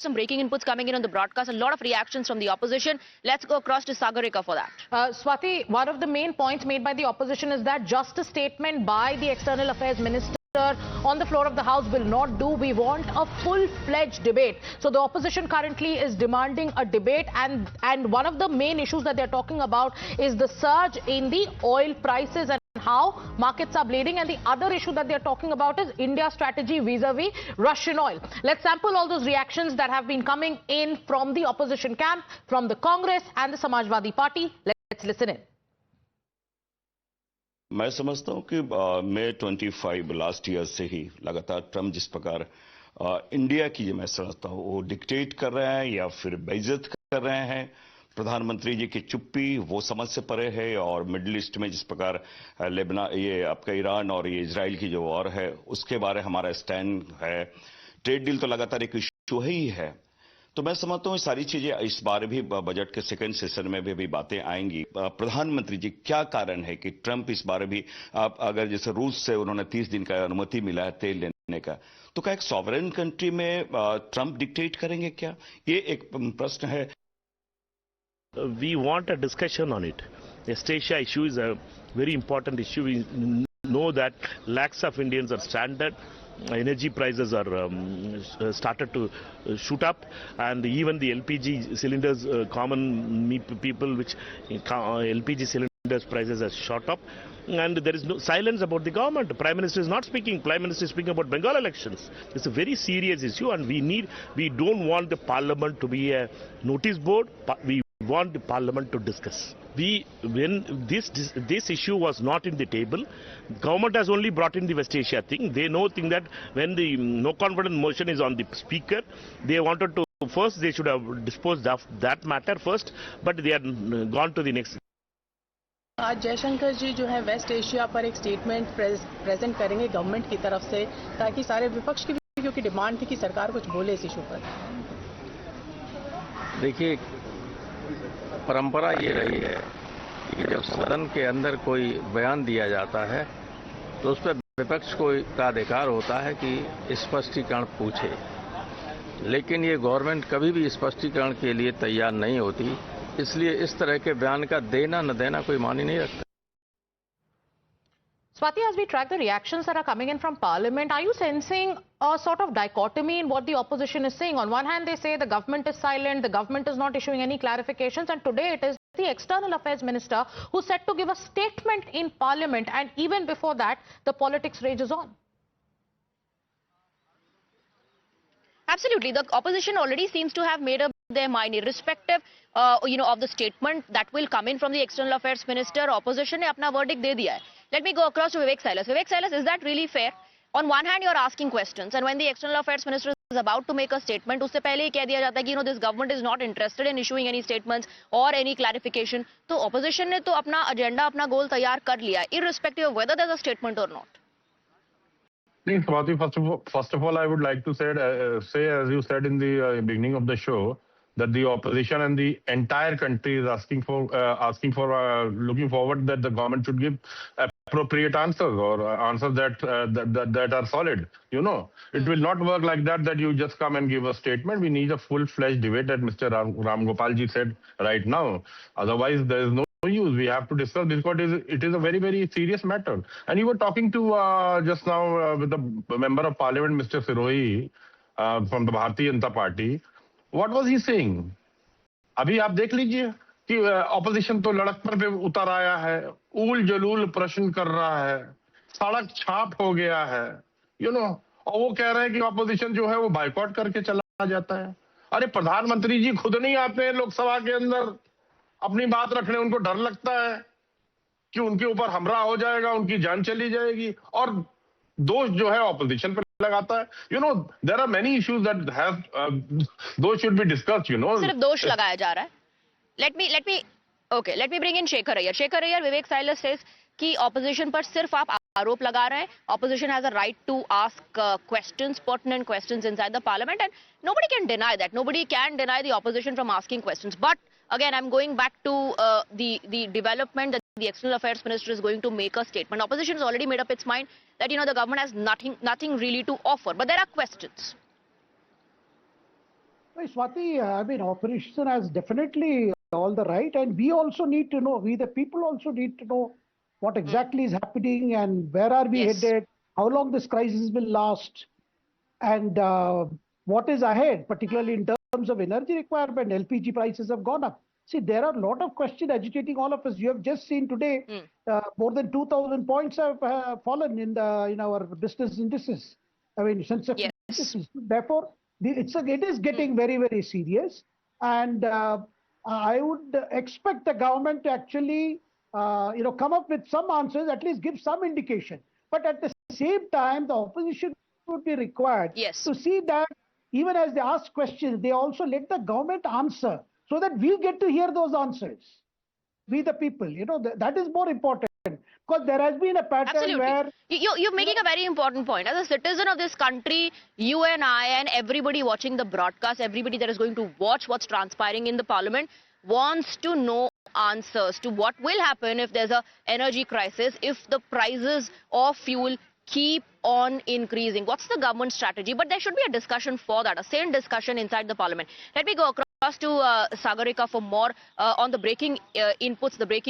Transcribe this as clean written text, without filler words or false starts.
some breaking inputs coming in on the broadcast. A lot of reactions from the opposition. Let's go across to Sagarika for that. Swati, one of the main points made by the opposition is that just a statement by the External Affairs Minister on the floor of the House will not do. We want a full-fledged debate. So the opposition currently is demanding a debate, and one of the main issues that they're talking about is the surge in the oil prices and how markets are bleeding, and the other issue that they're talking about is India's strategy vis-a-vis Russian oil. Let's sample all those reactions that have been coming in from the opposition camp, from the Congress and the Samajwadi Party. Let's listen in. मैं समझता हूं कि मई 25 last year से ही लगातार Trump जिस प्रकार India की मैं समझता हूं वो डिक्टेट कर रहे हैं या फिर बेइज्जत कर रहे हैं। प्रधानमंत्री जी की चुप्पी वो समझ से परे है, और मिडिल ईस्ट में जिस प्रकार लेबनान, ये आपका ईरान और ये इजराइल की जो वॉर है उसके बारे हमारा स्टैंड है। ट्रेड डील तो लगातार एक इश्यू ही है। तो मैं समझता हूं सारी चीजें इस बार भी बजट के सेकंड सेशन में भी बातें आएंगी। प्रधानमंत्री जी, क्या कारण है कि ट्रंप इस बार भी, आप अगर जैसे रूस से उन्होंने 30 दिन का अनुमति मिला है तेल लेने का, तो क्या एक सॉवरेन कंट्री में ट्रंप डिक्टेट करेंगे क्या? ये एक प्रश्न है। We want a discussion on it. The West Asia issue is a very important issue. We know that lakhs of Indians are stranded. Energy prices are started to shoot up, and even the LPG cylinders, common people, which LPG cylinders prices have shot up, and there is no silence about the government. The Prime Minister is not speaking. Prime Minister is speaking about Bengal elections. It's a very serious issue, and we don't want the Parliament to be a notice board. We want the Parliament to discuss. When this issue was not in the table, government has only brought in the West Asia thing. They think that when the no confidence motion is on the speaker, they wanted to first, they should have disposed of that matter first, but they are gone to the next. आज जयशंकर जी जो है waste Asia पर एक statement present करेंगे government की तरफ से, ताकि सारे विपक्ष की भी क्योंकि डिमांड थी कि सरकार कुछ बोले इस इशू पर। देखिए, परंपरा ये रही है कि जब सदन के अंदर कोई बयान दिया जाता है तो उस पर विपक्ष को का अधिकार होता है कि स्पष्टीकरण पूछे, लेकिन ये गवर्नमेंट कभी भी स्पष्टीकरण के लिए तैयार नहीं होती, इसलिए इस तरह के बयान का देना न देना कोई मानी नहीं रखता। Swati, as we track the reactions that are coming in from Parliament, are you sensing a sort of dichotomy in what the opposition is saying? On one hand, they say the government is silent, the government is not issuing any clarifications, and today it is the External Affairs Minister who's set to give a statement in Parliament, and even before that, the politics rages on. Absolutely. The opposition already seems to have made up their mind, irrespective of the statement that will come in from the External Affairs Minister. Opposition ने अपना verdict दे दिया है. Let me go across to Vivek Silas. Vivek Silas, is that really fair? On one hand, you're asking questions, and when the External Affairs Minister is about to make a statement, उससे पहले ही कह दिया जाता है कि this government is not interested in issuing any statements or any clarification. तो opposition ने तो अपना agenda, अपना goal तैयार कर लिया है, irrespective of whether there's a statement or not. Swati, first of all, I would like to say, as you said in the beginning of the show, that the opposition and the entire country is looking forward that the government should give appropriate answers, or answers that are solid. It will not work like that you just come and give a statement. We need a full-fledged debate, that Mr. Ram Gopal ji said right now. Otherwise, there is no use. We have to discuss this because it is a very, very serious matter. And you were talking to just now with the member of Parliament, Mr. Sirohi, from the Bharatiya Janata Party. What was he saying? अभी आप देख लीजिए कि opposition तो लड़क पर उतर आया है, ऊल जलूल प्रश्न कर रहा है, सड़क छाप हो गया है, और वो कह रहे हैं कि ऑपोजिशन जो है वो बाइकआउट करके चला जाता है। अरे प्रधानमंत्री जी खुद नहीं आते हैं लोकसभा के अंदर अपनी बात रखने, उनको डर लगता है कि उनके ऊपर हमला हो जाएगा, उनकी जान चली जाएगी, और दोष जो है ऑपोजिशन पर लगाता है। there are many issues that have those should be discussed. सिर्फ दोष लगाया जा रहा है. Let me bring in Shekhar Iyer. Shekhar Iyer, Vivek Silas says कि opposition पर सिर्फ आप आरोप लगा रहे हैं. Opposition has a right to ask questions, pertinent questions inside the parliament, and nobody can deny that. Nobody can deny the opposition from asking questions. But again, I'm going back to the development that the External Affairs Minister is going to make a statement. Opposition has already made up its mind that the government has nothing really to offer, but there are questions. Well, Swati, I mean, opposition has definitely all the right, and we also need to know, we the people also need to know what exactly is happening and where are we Yes. headed, how long this crisis will last, and what is ahead, particularly in terms of energy requirement. LPG prices have gone up. See, there are a lot of questions agitating all of us. You have just seen today, more than 2,000 points have fallen in our business indices. I mean, sensitive Yes. indices. Therefore, it is getting very, very serious. And I would expect the government to actually, come up with some answers, at least give some indication. But at the same time, the opposition would be required Yes. to see that even as they ask questions, they also let the government answer so that we get to hear those answers. We the people, that is more important because there has been a pattern Absolutely. where You're making a very important point. As a citizen of this country, you and I and everybody watching the broadcast, everybody that is going to watch what's transpiring in the parliament wants to know answers to what will happen if there's a energy crisis, if the prices of fuel keep on increasing. What's the government strategy? But there should be a discussion for that, a sane discussion inside the parliament. Let me go across to Sagarika for more on the breaking inputs, the breaking